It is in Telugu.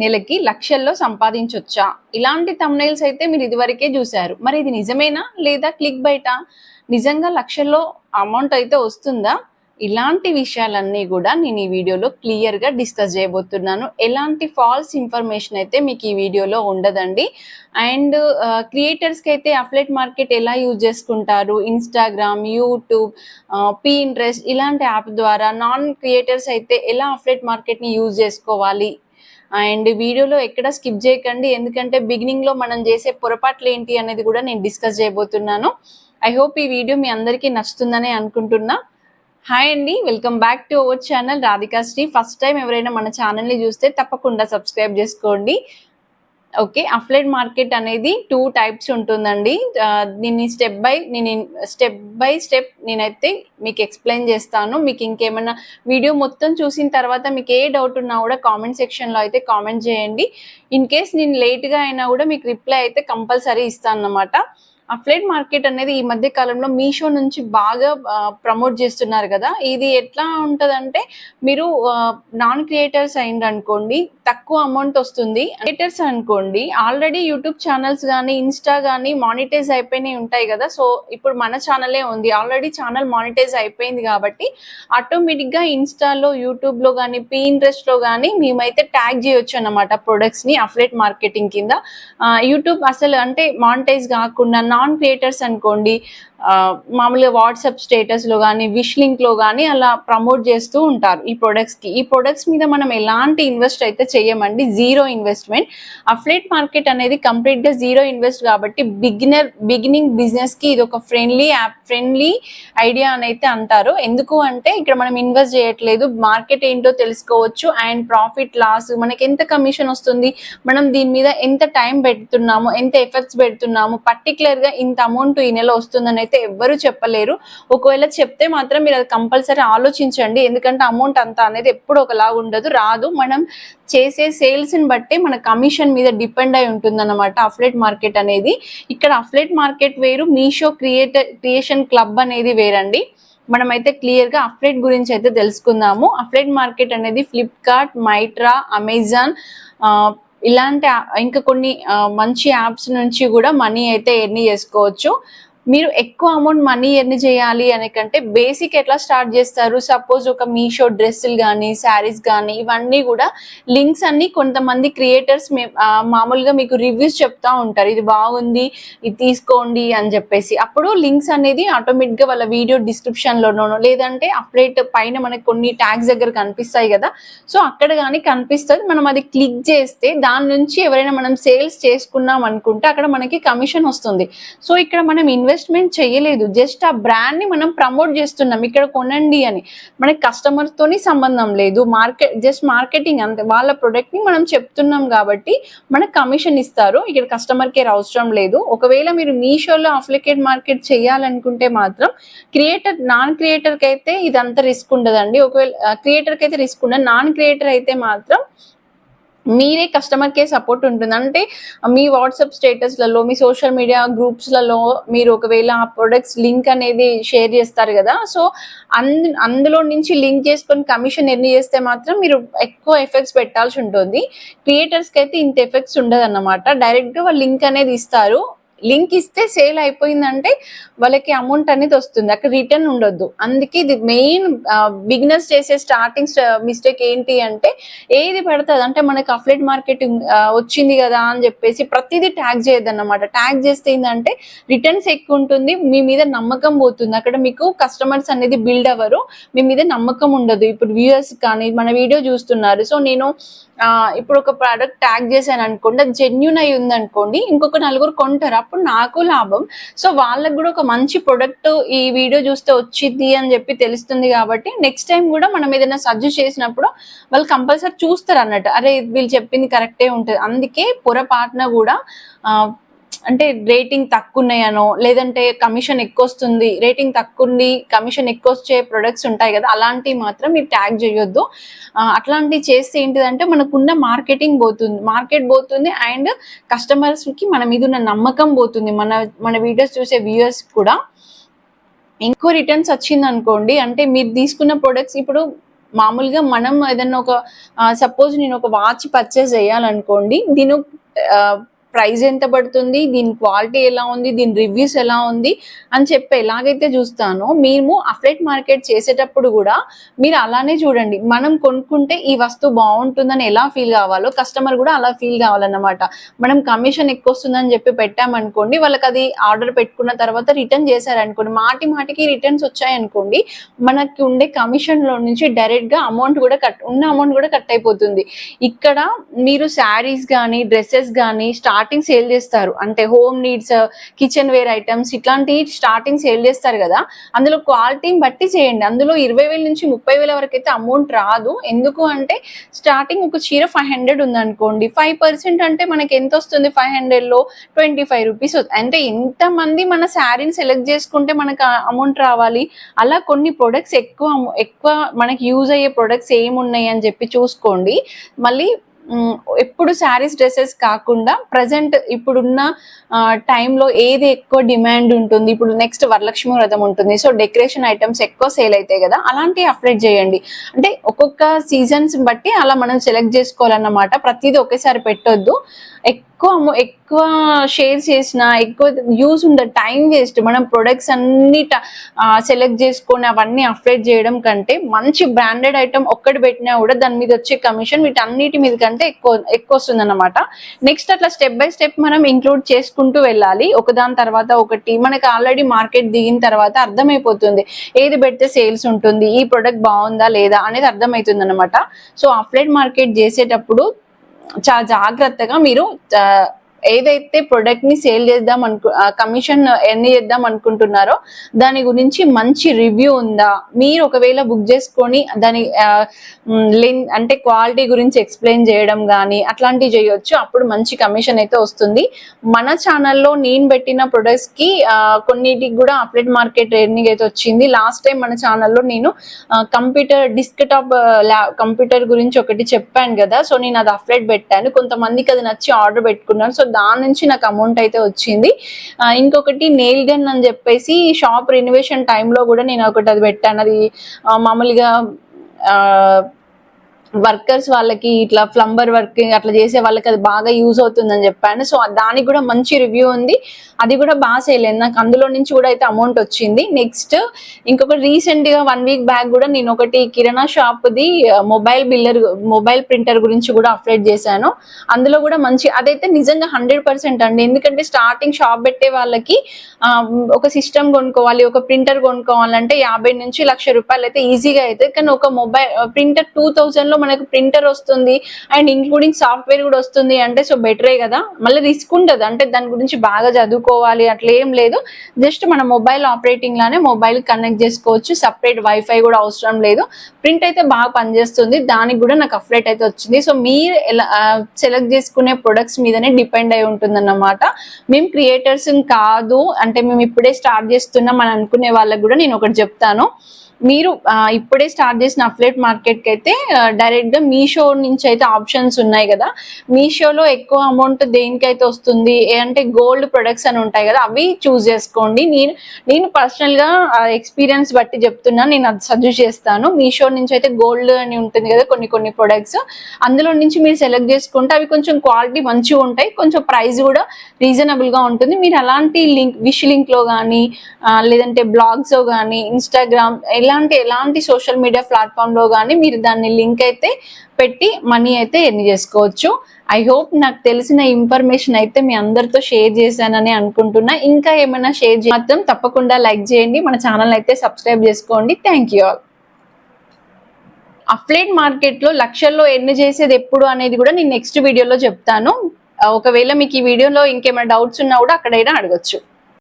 నెలకి లక్షల్లో సంపాదించొచ్చా? ఇలాంటి థంబ్‌నెయిల్స్ అయితే మీరు ఇదివరకే జూసారు. మరి ఇది నిజమేనా? లేదా క్లిక్ బైటా? నిజంగా లక్షల్లో అమౌంట్ అయితే వస్తుందా? ఇలాంటి విషయాలన్నీ గూడా నేను ఈ వీడియోలో క్లియర్‌గా డిస్కస్ జేయబోతున్నాను. ఎలాంటి ఫాల్స్ ఇన్ఫర్మేషన్ అయితే మీకు ఈ వీడియోలో ఉండదండి. అండ్ క్రియేటర్స్‌కైతే అఫిలియేట్ మార్కెట్ ఎలా యూజ్ జేసుకుంటారు? ఇన్‌స్టాగ్రామ్, యూట్యూబ్, పింట్రెస్ట్ ఇలాంటి యాప్ ద్వారా నాన్ క్రియేటర్స్ అయితే ఎలా అఫిలియేట్ మార్కెట్‌ని యూజ్ జేసుకోవాలి? అండ్ వీడియోలో ఎక్కడ స్కిప్ చేయకండి, ఎందుకంటే బిగినింగ్‌లో మనం చేసే పొరపాట్లు ఏంటి అనేది కూడా నేను డిస్కస్ చేయబోతున్నాను. ఐ హోప్ ఈ వీడియో మీ అందరికీ నచ్చుతుందనే అనుకుంటున్నా. హాయ్ అండి, welcome back to our channel Radhika Sri. First time ఎవరైనా మన ఛానల్ని చూస్తే తప్పకుండా సబ్స్క్రైబ్ చేసుకోండి. ఓకే, అఫిలియేట్ మార్కెట్ అనేది 2 టైప్స్ ఉంటుందండి. దీన్ని స్టెప్ బై స్టెప్ నేనైతే మీకు ఎక్స్ప్లెయిన్ చేస్తాను. మీకు ఇంకేమైనా వీడియో మొత్తం చూసిన తర్వాత మీకు ఏ డౌట్ ఉన్నా కూడా కామెంట్ సెక్షన్లో అయితే కామెంట్ చేయండి. ఇన్ కేస్ నేను లేట్గా అయినా కూడా మీకు రిప్లై అయితే కంపల్సరీ ఇస్తాను అన్నమాట. అఫిలియేట్ మార్కెట్ అనేది ఈ మధ్య కాలంలో మీషో నుంచి బాగా ప్రమోట్ చేస్తున్నారు కదా. ఇది ఎట్లా ఉంటుందంటే, మీరు నాన్ క్రియేటర్స్ అయిందనుకోండి తక్కువ అమౌంట్ వస్తుంది. క్రియేటర్స్ అనుకోండి ఆల్రెడీ యూట్యూబ్ ఛానల్స్ కానీ ఇన్స్టా కానీ మానిటైజ్ అయిపోయినాయి ఉంటాయి కదా. సో ఇప్పుడు మన ఛానలే ఉంది, ఆల్రెడీ ఛానల్ మానిటైజ్ అయిపోయింది కాబట్టి ఆటోమేటిక్గా ఇన్స్టాలో, యూట్యూబ్లో కానీ, పింట్రెస్ట్లో కానీ మేమైతే ట్యాగ్ చేయొచ్చు అన్నమాట ప్రొడక్ట్స్ని అఫిలియేట్ మార్కెటింగ్ కింద. యూట్యూబ్ అసలు అంటే మానిటైజ్ కాకుండా నాన్ క్రియేటర్స్ అనుకోండి మామూలుగా వాట్సాప్ స్టేటస్లో కానీ, విష్ లింక్లో కానీ అలా ప్రమోట్ చేస్తూ ఉంటారు ఈ ప్రొడక్ట్స్కి. ఈ ప్రొడక్ట్స్ మీద మనం ఎలాంటి ఇన్వెస్ట్ అయితే చేయమండి, జీరో ఇన్వెస్ట్మెంట్. అఫిలియేట్ మార్కెట్ అనేది కంప్లీట్గా జీరో ఇన్వెస్ట్ కాబట్టి బిగినింగ్ బిజినెస్కి ఇది ఒక ఫ్రెండ్లీ ఐడియా అని అయితే అంటారు. ఎందుకు అంటే ఇక్కడ మనం ఇన్వెస్ట్ చేయట్లేదు, మార్కెట్ ఏంటో తెలుసుకోవచ్చు అండ్ ప్రాఫిట్ లాస్ మనకి ఎంత కమిషన్ వస్తుంది, మనం దీని మీద ఎంత టైం పెడుతున్నాము, ఎంత ఎఫర్ట్స్ పెడుతున్నాము, పర్టికులర్గా ఇంత అమౌంట్ ఈ నెల వస్తుందని అయితే ఎవ్వరూ చెప్పలేరు. ఒకవేళ చెప్తే మాత్రం మీరు అది కంపల్సరీ ఆలోచించండి, ఎందుకంటే అమౌంట్ అంతా అనేది ఎప్పుడు ఒకలాగా ఉండదు, రాదు. మనం చేసే సేల్స్ని బట్టి మన కమిషన్ మీద డిపెండ్ అయి ఉంటుంది అన్నమాట అఫిలియేట్ మార్కెట్ అనేది. ఇక్కడ అఫిలియేట్ మార్కెట్ వేరు, మీషో క్రియేషన్ క్లబ్ అనేది వేరండి. మనమైతే క్లియర్గా అఫిలియేట్ గురించి అయితే తెలుసుకుందాము. అఫిలియేట్ మార్కెట్ అనేది ఫ్లిప్కార్ట్, మైట్రా, అమెజాన్ ఇలాంటి ఇంకా కొన్ని మంచి యాప్స్ నుంచి కూడా మనీ అయితే ఎర్న్ చేసుకోవచ్చు. మీరు ఎక్కువ అమౌంట్ మనీ ఎర్న్ చేయాలి అనే కంటే బేసిక్ ఎట్లా స్టార్ట్ చేస్తారు, సపోజ్ ఒక మీషో డ్రెస్సులు కానీ, శారీస్ కానీ, ఇవన్నీ కూడా లింక్స్ అన్ని కొంతమంది క్రియేటర్స్ మామూలుగా మీకు రివ్యూస్ చెప్తా ఉంటారు, ఇది బాగుంది, ఇది తీసుకోండి అని చెప్పేసి. అప్పుడు లింక్స్ అనేది ఆటోమేటిక్గా వాళ్ళ వీడియో డిస్క్రిప్షన్లోనో లేదంటే అప్డేట్ పైన మనకు కొన్ని ట్యాగ్స్ దగ్గర కనిపిస్తాయి కదా, సో అక్కడ కానీ కనిపిస్తుంది. మనం అది క్లిక్ చేస్తే దాని నుంచి ఎవరైనా మనం సేల్స్ చేసుకున్నాం అనుకుంటే అక్కడ మనకి కమిషన్ వస్తుంది. సో ఇక్కడ మనం ఇన్వెస్ట్మెంట్ చేయలేదు, జస్ట్ ఆ బ్రాండ్ ని మనం ప్రమోట్ చేస్తున్నాం, ఇక్కడ కొనండి అని. మనకి కస్టమర్ తోని సంబంధం లేదు, జస్ట్ మార్కెటింగ్ అంతే. వాళ్ళ ప్రొడక్ట్ ని మనం చెప్తున్నాం కాబట్టి మనకు కమిషన్ ఇస్తారు, ఇక్కడ కస్టమర్ కేర్ అవసరం లేదు. ఒకవేళ మీరు మీషోలో అఫిలియేట్ మార్కెట్ చేయాలనుకుంటే మాత్రం నాన్ క్రియేటర్ కి అయితే ఇదంతా రిస్క్ ఉండదండి. ఒకవేళ క్రియేటర్ కి అయితే రిస్క్ ఉండదు, నాన్ క్రియేటర్ అయితే మాత్రం మీరే కస్టమర్ కేర్ సపోర్ట్ ఉంటుంది. అంటే మీ వాట్సాప్ స్టేటస్లలో, మీ సోషల్ మీడియా గ్రూప్స్లలో మీరు ఒకవేళ ఆ ప్రొడక్ట్స్ లింక్ అనేది షేర్ చేస్తారు కదా, సో అందులో నుంచి లింక్ చేసుకొని కమిషన్ ఎర్న్ చేస్తే మాత్రం మీరు ఎక్కువ ఎఫెక్ట్స్ పెట్టాల్సి ఉంటుంది. క్రియేటర్స్కి అయితే ఇంత ఎఫెక్ట్స్ ఉండదు అన్నమాట. డైరెక్ట్గా వాళ్ళు లింక్ అనేది ఇస్తారు, లింక్ ఇస్తే సేల్ అయిపోయిందంటే వాళ్ళకి అమౌంట్ అనేది వస్తుంది, అక్కడ రిటర్న్ ఉండొద్దు. అందుకే ఇది మెయిన్ బిగినర్స్ చేసే స్టార్టింగ్ మిస్టేక్ ఏంటి అంటే, ఏది పడుతుంది అంటే మనకి అఫిలియేట్ మార్కెటింగ్ వచ్చింది కదా అని చెప్పేసి ప్రతిదీ ట్యాగ్ చేయొద్దు అన్నమాట. ట్యాగ్ చేస్తే ఏంటంటే రిటర్న్స్ ఎక్కువ ఉంటుంది, మీ మీద నమ్మకం పోతుంది, అక్కడ మీకు కస్టమర్స్ అనేది బిల్డ్ అవ్వరు, మీ మీద నమ్మకం ఉండదు. ఇప్పుడు వ్యూయర్స్ కానీ మన వీడియో చూస్తున్నారు, సో నేను ఇప్పుడు ఒక ప్రోడక్ట్ ట్యాగ్ చేశాను అనుకోండి, అది జెన్యూన్ అయి ఉందనుకోండి, ఇంకొక నలుగురు కొంటారు, అప్పుడు నాకు లాభం. సో వాళ్ళకు కూడా ఒక మంచి ప్రొడక్ట్ ఈ వీడియో చూస్తే వచ్చింది అని చెప్పి తెలుస్తుంది కాబట్టి నెక్స్ట్ టైం కూడా మనం ఏదైనా సజెస్ట్ చేసినప్పుడు వాళ్ళు కంపల్సరీ చూస్తారు అన్నట్టు, అరే వీళ్ళు చెప్పింది కరెక్టే ఉంటుంది. అందుకే పొరపాటున కూడా అంటే రేటింగ్ తక్కువ ఉన్నాయనో లేదంటే కమిషన్ ఎక్కువ వస్తుంది, రేటింగ్ తక్కువ ఉండి కమిషన్ ఎక్కువ వచ్చే ప్రొడక్ట్స్ ఉంటాయి కదా, అలాంటివి మాత్రం మీరు ట్యాగ్ చేయొద్దు. అట్లాంటివి చేస్తే ఏంటిదంటే మనకున్న మార్కెట్ పోతుంది అండ్ కస్టమర్స్కి మన మీద ఉన్న నమ్మకం పోతుంది, మన వీడియోస్ చూసే వ్యూయర్స్ కూడా. ఇంకో రిటర్న్స్ వచ్చింది అనుకోండి, అంటే మీరు తీసుకున్న ప్రొడక్ట్స్ ఇప్పుడు మామూలుగా మనం ఏదన్నా ఒక సపోజ్ నేను ఒక వాచ్ పర్చేస్ చేయాలనుకోండి, దీని ప్రైస్ ఎంత పడుతుంది, దీని క్వాలిటీ ఎలా ఉంది, దీని రివ్యూస్ ఎలా ఉంది అని చెప్పి ఎలాగైతే చూస్తానో, మేము అఫ్లైట్ మార్కెట్ చేసేటప్పుడు కూడా మీరు అలానే చూడండి. మనం కొనుక్కుంటే ఈ వస్తువు బాగుంటుందని ఎలా ఫీల్ కావాలో కస్టమర్ కూడా అలా ఫీల్ కావాలన్నమాట. మనం కమిషన్ ఎక్కువ వస్తుందని చెప్పి పెట్టామనుకోండి, వాళ్ళకి అది ఆర్డర్ పెట్టుకున్న తర్వాత రిటర్న్ చేశారనుకోండి, మాటి మాటికి రిటర్న్స్ వచ్చాయనుకోండి, మనకి ఉండే కమిషన్ లో నుంచి డైరెక్ట్ గా అమౌంట్ కూడా ఉన్న అమౌంట్ కూడా కట్ అయిపోతుంది. ఇక్కడ మీరు శారీస్ కానీ డ్రెస్సెస్ కానీ స్టార్టింగ్ సేల్ చేస్తారు, అంటే home needs, kitchen ware items ఇట్లాంటి స్టార్టింగ్ సేల్ చేస్తారు కదా, అందులో క్వాలిటీని బట్టి చేయండి. అందులో 20,000 నుంచి 30,000 వరకు అయితే అమౌంట్ రాదు. ఎందుకు అంటే స్టార్టింగ్ ఒక చీర 500 ఉందనుకోండి, 5% అంటే మనకి ఎంత వస్తుంది, 500 లో 25 రూపీస్. అంటే ఎంతమంది మన శారీని సెలెక్ట్ చేసుకుంటే మనకు అమౌంట్ రావాలి. అలా కొన్ని ప్రొడక్ట్స్ ఎక్కువ మనకి యూజ్ అయ్యే ప్రొడక్ట్స్ ఏమున్నాయి అని చెప్పి చూసుకోండి. మళ్ళీ ఎప్పుడు శారీస్ డ్రెస్సెస్ కాకుండా ప్రజెంట్ ఇప్పుడున్న టైంలో ఏది ఎక్కువ డిమాండ్ ఉంటుంది, ఇప్పుడు నెక్స్ట్ వరలక్ష్మి వ్రతం ఉంటుంది, సో డెకరేషన్ ఐటమ్స్ ఎక్కువ సేల్ అవుతాయి కదా, అలాంటివి అప్డేట్ చేయండి. అంటే ఒక్కొక్క సీజన్స్ బట్టి అలా మనం సెలెక్ట్ చేసుకోవాలన్నమాట. ప్రతిదీ ఒకేసారి పెట్టొద్దు. ఎక్కువ షేర్ చేసిన ఎక్కువ యూజ్ ఉండదు, టైం వేస్ట్. మనం ప్రొడక్ట్స్ అన్ని సెలెక్ట్ చేసుకొని అవన్నీ అప్డేట్ చేయడం కంటే మంచి బ్రాండెడ్ ఐటమ్ ఒక్కటి పెట్టినా కూడా దాని మీద వచ్చే కమిషన్ వీటన్నిటి మీద కంటే ఎక్కువ వస్తుంది అన్నమాట. నెక్స్ట్ అట్లా స్టెప్ బై స్టెప్ మనం ఇంక్లూడ్ చేసుకుంటూ వెళ్ళాలి, ఒకదాని తర్వాత ఒకటి. మనకి ఆల్రెడీ మార్కెట్ దిగిన తర్వాత అర్థమైపోతుంది ఏది పెడితే సేల్స్ ఉంటుంది, ఈ ప్రొడక్ట్ బాగుందా లేదా అనేది అర్థమవుతుంది అనమాట. సో అప్లైడ్ మార్కెట్ చేసేటప్పుడు చాలా జాగ్రత్తగా మీరు ఏదైతే ప్రొడక్ట్ ని సేల్ చేద్దాం కమిషన్ ఎన్ని చేద్దాం అనుకుంటున్నారో దాని గురించి మంచి రివ్యూ ఉందా, మీరు ఒకవేళ బుక్ చేసుకొని దాని అంటే క్వాలిటీ గురించి ఎక్స్ప్లెయిన్ చేయడం కానీ అట్లాంటివి చేయొచ్చు. అప్పుడు మంచి కమిషన్ అయితే వస్తుంది. మన ఛానల్లో నేను పెట్టిన ప్రొడక్ట్స్ కి కొన్నిటికి కూడా అప్లైడ్ మార్కెట్ ట్రైనింగ్ అయితే వచ్చింది. లాస్ట్ టైం మన ఛానల్లో నేను డెస్క్టాప్ కంప్యూటర్ గురించి ఒకటి చెప్పాను కదా, సో నేను అది అప్లైడ్ పెట్టాను. కొంతమందికి అది నచ్చి ఆర్డర్ పెట్టుకున్నాను, సో దాని నుంచి నాకు అమౌంట్ అయితే వచ్చింది. ఇంకొకటి నెయిల్ గన్ అని చెప్పేసి షాప్ రెనోవేషన్ టైంలో కూడా నేను ఒకటి అది పెట్టాను. అది మామూలుగా వర్కర్స్ వాళ్ళకి ఇట్లా ప్లంబర్ వర్క్ అట్లా చేసే వాళ్ళకి అది బాగా యూజ్ అవుతుందని చెప్పాను. సో దానికి కూడా మంచి రివ్యూ ఉంది, అది కూడా బాగా సేల్ అయింది. నాకు అందులో నుంచి కూడా అయితే అమౌంట్ వచ్చింది. నెక్స్ట్ ఇంకొకటి రీసెంట్ గా 1 వీక్ బ్యాక్ కూడా నేను ఒకటి కిరాణా షాప్ ది మొబైల్ ప్రింటర్ గురించి కూడా అప్డేట్ చేశాను. అందులో కూడా మంచి, అదైతే నిజంగా 100% అండి. ఎందుకంటే స్టార్టింగ్ షాప్ పెట్టే వాళ్ళకి ఒక సిస్టమ్ కొనుక్కోవాలి, ఒక ప్రింటర్ కొనుక్కోవాలంటే 50 నుంచి 1,00,000 రూపాయలు అయితే ఈజీగా అవుతుంది. కానీ ఒక మొబైల్ ప్రింటర్ 2000 లో మనకు ప్రింటర్ వస్తుంది అండ్ ఇంక్లూడింగ్ సాఫ్ట్వేర్ కూడా వస్తుంది అంటే సో బెటరే కదా. మళ్ళీ రిస్క్ ఉంటుంది, అంటే దాని గురించి బాగా చదువుకోవాలి అట్లా ఏం లేదు. జస్ట్ మన మొబైల్ ఆపరేటింగ్ లానే మొబైల్ కనెక్ట్ చేసుకోవచ్చు, సపరేట్ వైఫై కూడా అవసరం లేదు. ప్రింట్ అయితే బాగా పనిచేస్తుంది, దానికి కూడా నాకు అప్డేట్ అయితే వచ్చింది. సో మీరు సెలెక్ట్ చేసుకునే ప్రొడక్ట్స్ మీదనే డిపెండ్ అయి ఉంటుంది అన్నమాట. మేము క్రియేటర్స్ కాదు, అంటే మేము ఇప్పుడే స్టార్ట్ చేస్తున్నాం అని అనుకునే వాళ్ళకి కూడా నేను ఒకటి చెప్తాను. మీరు ఇప్పుడే స్టార్ట్ చేసిన అఫ్లేట్ మార్కెట్ కి అయితే డైరెక్ట్ గా మీషో నుంచి అయితే ఆప్షన్స్ ఉన్నాయి కదా, మీషోలో ఎక్కువ అమౌంట్ దేనికైతే వస్తుంది అంటే గోల్డ్ ప్రొడక్ట్స్ అని ఉంటాయి కదా, అవి చూస్ చేసుకోండి. నేను పర్సనల్ గా ఎక్స్పీరియన్స్ బట్టి చెప్తున్నా, నేను అది సజెస్ట్ చేస్తాను. మీషో నుంచి అయితే గోల్డ్ అని ఉంటుంది కదా కొన్ని ప్రొడక్ట్స్, అందులో నుంచి మీరు సెలెక్ట్ చేసుకుంటే అవి కొంచెం క్వాలిటీ మంచిగా ఉంటాయి, కొంచెం ప్రైస్ కూడా రీజనబుల్ గా ఉంటుంది. మీరు అలాంటి విష్ లింక్ లో కానీ లేదంటే బ్లాగ్స్ లో కానీ ఇన్స్టాగ్రామ్ ఎలాంటి సోషల్ మీడియా ప్లాట్ఫామ్ లో కానీ మీరు దాన్ని లింక్ అయితే పెట్టి మనీ అయితే ఎర్న్ చేసుకోవచ్చు. ఐ హోప్ నాకు తెలిసిన ఇన్ఫర్మేషన్ అయితే మీ అందరితో షేర్ చేశానని అనుకుంటున్నా. ఇంకా ఏమైనా షేర్ మాత్రం తప్పకుండా లైక్ చేయండి, మన ఛానల్ అయితే సబ్స్క్రైబ్ చేసుకోండి. Thank you all. Affiliate market లో లక్షల్లో ఎర్న్ చేసేది ఎప్పుడు అనేది కూడా నేను నెక్స్ట్ వీడియోలో చెప్తాను. ఒకవేళ మీకు ఈ వీడియోలో ఇంకేమైనా డౌట్స్ ఉన్నా కూడా అక్కడైనా అడగొచ్చు.